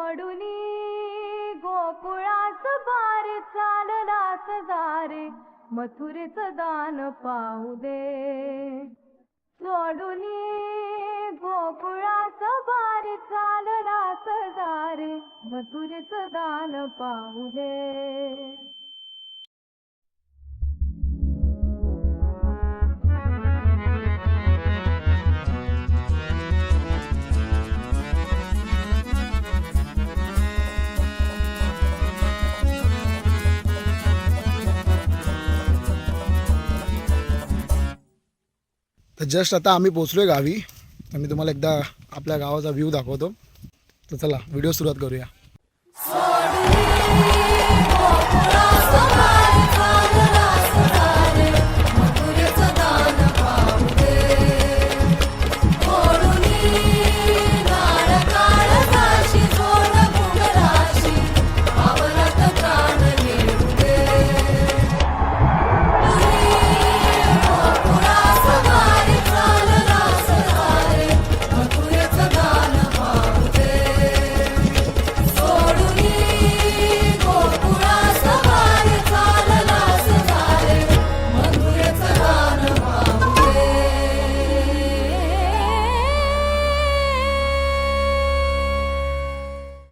सोडूनी गोकुळास बारे चाललास दारे मथुरेचं दान पाहू दे. सोडूनी गोकुळास बारे चाललास दारे मथुरेचं दान पाहू दे. तर जस्ट आता आम्ही पोचलोय गावी. तर मी तुम्हाला एकदा आपल्या गावाचा व्ह्यू दाखवतो. तर चला व्हिडिओ सुरुवात करूया.